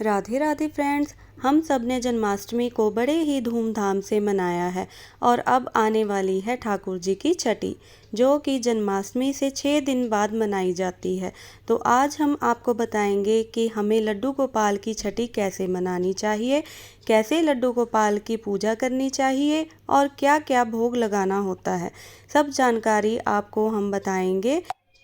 Radhe Radhe friends. हम सब ने जन्माष्टमी को बड़े ही धूमधाम से मनाया है और अब आने वाली है ठाकुर जी की छठी, जो कि जन्माष्टमी से 6 दिन बाद मनाई जाती है। तो आज हम आपको बताएंगे कि हमें लड्डू गोपाल की छठी कैसे मनानी चाहिए, कैसे लड्डू गोपाल की पूजा करनी चाहिए और क्या क्या भोग लगाना होता है। सब जानकारी आपको हम बताएंगे।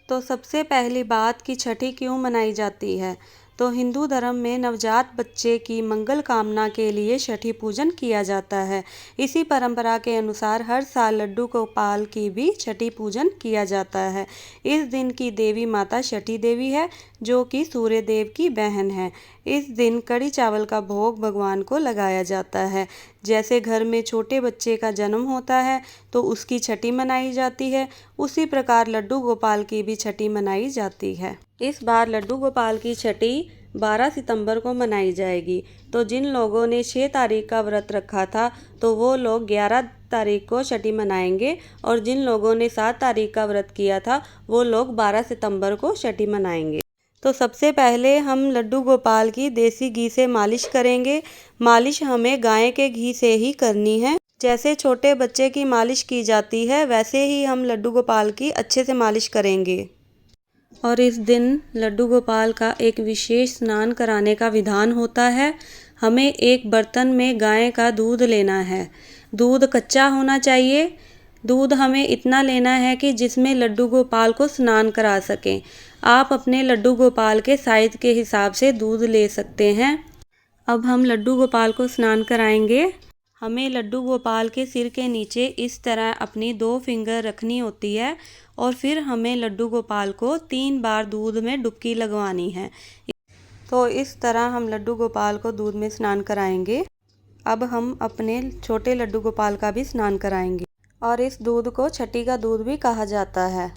तो सबसे पहली बात कि छठी क्यों मनाई जाती है। तो हिंदू धर्म में नवजात बच्चे की मंगल कामना के लिए छठी पूजन किया जाता है। इसी परंपरा के अनुसार हर साल लड्डू गोपाल की भी छठी पूजन किया जाता है। इस दिन की देवी माता छठी देवी है, जो कि सूर्य देव की बहन है। इस दिन कड़ी चावल का भोग भगवान को लगाया जाता है। जैसे घर में छोटे बच्चे का जन्म होता है तो उसकी छठी मनाई जाती है, उसी प्रकार लड्डू गोपाल की भी छठी मनाई जाती है। इस बार लड्डू गोपाल की छठी 12 सितंबर को मनाई जाएगी। तो जिन लोगों ने 6 तारीख का व्रत रखा था तो वो लोग 11 तारीख को छठी मनाएंगे, और जिन लोगों ने 7 तारीख का व्रत किया था वो लोग 12 सितंबर को छठी मनाएंगे। तो सबसे पहले हम लड्डू गोपाल की देसी घी से मालिश करेंगे। मालिश हमें गाय के घी से ही करनी है। जैसे छोटे बच्चे की मालिश की जाती है वैसे ही हम लड्डू गोपाल की अच्छे से मालिश करेंगे। और इस दिन लड्डू गोपाल का एक विशेष स्नान कराने का विधान होता है। हमें एक बर्तन में गाय का दूध लेना है। दूध कच्चा होना चाहिए। दूध हमें इतना लेना है कि जिसमें लड्डू गोपाल को स्नान करा सकें। आप अपने लड्डू गोपाल के साइज के हिसाब से दूध ले सकते हैं। अब हम लड्डू गोपाल को स्नान कराएंगे। हमें लड्डू गोपाल के सिर के नीचे इस तरह अपनी 2 फिंगर रखनी होती है, और फिर हमें लड्डू गोपाल को 3 बार दूध में डुबकी लगवानी है। तो इस तरह हम लड्डू गोपाल को दूध में स्नान कराएंगे। अब हम अपने छोटे लड्डू गोपाल का भी स्नान कराएंगे। और इस दूध को छठी का दूध भी कहा जाता है।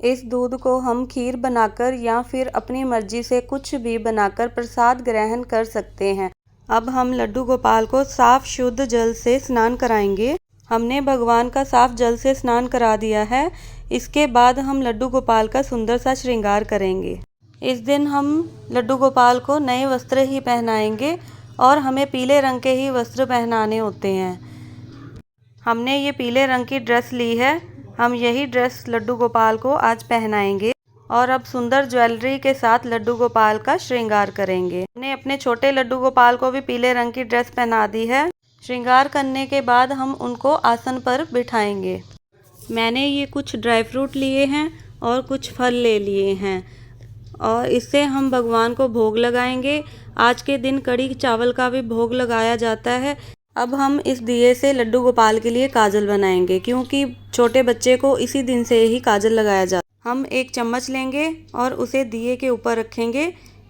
इस दूध को हम खीर बनाकर या फिर अपनी मर्जी से कुछ भी बनाकर प्रसाद ग्रहण कर सकते हैं। अब हम लड्डू गोपाल को साफ शुद्ध जल से स्नान कराएंगे। हमने भगवान का साफ जल से स्नान करा दिया है। इसके बाद हम लड्डू गोपाल का सुंदर सा श्रृंगार करेंगे। इस दिन हम लड्डू गोपाल को नए वस्त्र ही पहनाएंगे, और हमें पीले रंग के ही वस्त्र पहनाने होते हैं। हमने ये पीले रंग की ड्रेस ली है। हम यही ड्रेस लड्डू गोपाल को आज पहनाएंगे, और अब सुंदर ज्वेलरी के साथ लड्डू गोपाल का श्रृंगार करेंगे। हमने अपने छोटे लड्डू गोपाल को भी पीले रंग की ड्रेस पहना दी है। श्रृंगार करने के बाद हम उनको आसन पर बिठाएंगे। मैंने ये कुछ ड्राई फ्रूट लिए हैं और कुछ फल ले लिए हैं, और इससे हम भगवान को भोग लगाएंगे। आज के दिन कड़ी चावल का भी भोग लगाया जाता है। अब हम इस दिए से लड्डू गोपाल के लिए काजल बनाएंगे, क्योंकि छोटे बच्चे को इसी दिन से ही काजल लगाया जाता है। हम एक चम्मच लेंगे और उसे दिए के ऊपर रखेंगे।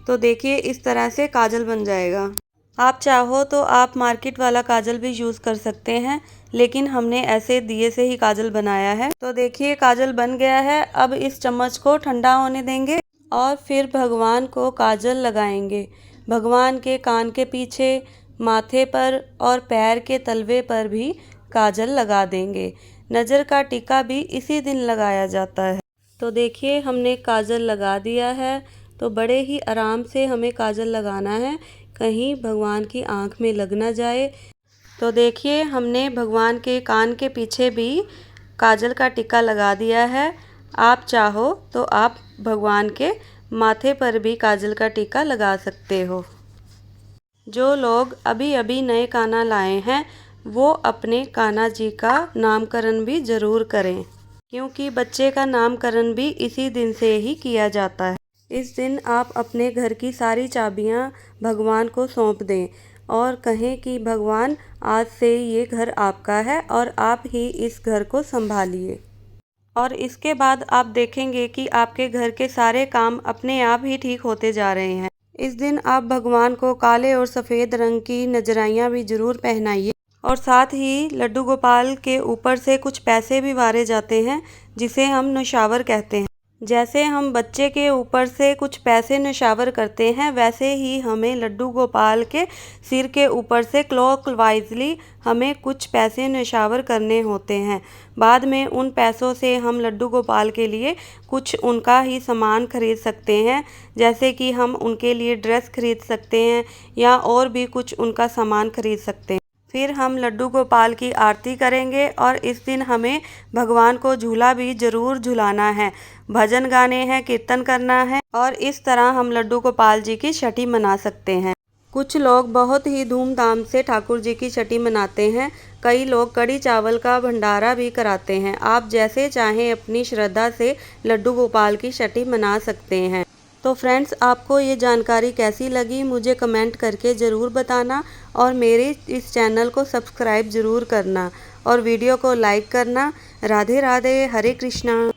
तो देखिए इस तरह से काजल बन जाएगा। आप चाहो तो आप मार्केट वाला काजल भी यूज़ कर सकते हैं, लेकिन हमने ऐसे दिए से ही काजल बनाया है। तो देखिए काजल बन गया है। अब इस चम्मच को ठंडा होने देंगे और फिर भगवान को काजल लगाएंगे। भगवान के कान के पीछे, माथे पर और पैर के तलवे पर भी काजल लगा देंगे। नज़र का टीका भी इसी दिन लगाया जाता है। तो देखिए हमने काजल लगा दिया है। तो बड़े ही आराम से हमें काजल लगाना है, कहीं भगवान की आँख में लग ना जाए। तो देखिए हमने भगवान के कान के पीछे भी काजल का टिक्का लगा दिया है। आप चाहो तो आप भगवान के माथे पर भी काजल का टिक्का लगा सकते हो। जो लोग अभी अभी नए काना लाए हैं वो अपने कान्हा जी का नामकरण भी ज़रूर करें, क्योंकि बच्चे का नामकरण भी इसी दिन से ही किया जाता है। इस दिन आप अपने घर की सारी चाबियां भगवान को सौंप दें और कहें कि भगवान आज से ये घर आपका है और आप ही इस घर को संभालिए। और इसके बाद आप देखेंगे कि आपके घर के सारे काम अपने आप ही ठीक होते जा रहे हैं। इस दिन आप भगवान को काले और सफ़ेद रंग की नजराइयाँ भी ज़रूर पहनाइए, और साथ ही लड्डू गोपाल के ऊपर से कुछ पैसे भी वारे जाते हैं, जिसे हम नौशावर कहते हैं। जैसे हम बच्चे के ऊपर से कुछ पैसे निछावर करते हैं, वैसे ही हमें लड्डू गोपाल के सिर के ऊपर से क्लॉकवाइजली हमें कुछ पैसे निछावर करने होते हैं। बाद में उन पैसों से हम लड्डू गोपाल के लिए कुछ उनका ही सामान खरीद सकते हैं, जैसे कि हम उनके लिए ड्रेस खरीद सकते हैं या और भी कुछ उनका सामान खरीद सकते हैं। फिर हम लड्डू गोपाल की आरती करेंगे और इस दिन हमें भगवान को झूला भी ज़रूर झुलाना है, भजन गाने हैं, कीर्तन करना है और इस तरह हम लड्डू गोपाल जी की छठी मना सकते हैं। कुछ लोग बहुत ही धूमधाम से ठाकुर जी की छठी मनाते हैं। कई लोग कढ़ी चावल का भंडारा भी कराते हैं। आप जैसे चाहें अपनी श्रद्धा से लड्डू गोपाल की छठी मना सकते हैं। तो फ्रेंड्स, आपको ये जानकारी कैसी लगी मुझे कमेंट करके ज़रूर बताना और मेरे इस चैनल को सब्सक्राइब ज़रूर करना और वीडियो को लाइक करना। राधे राधे, हरे कृष्णा।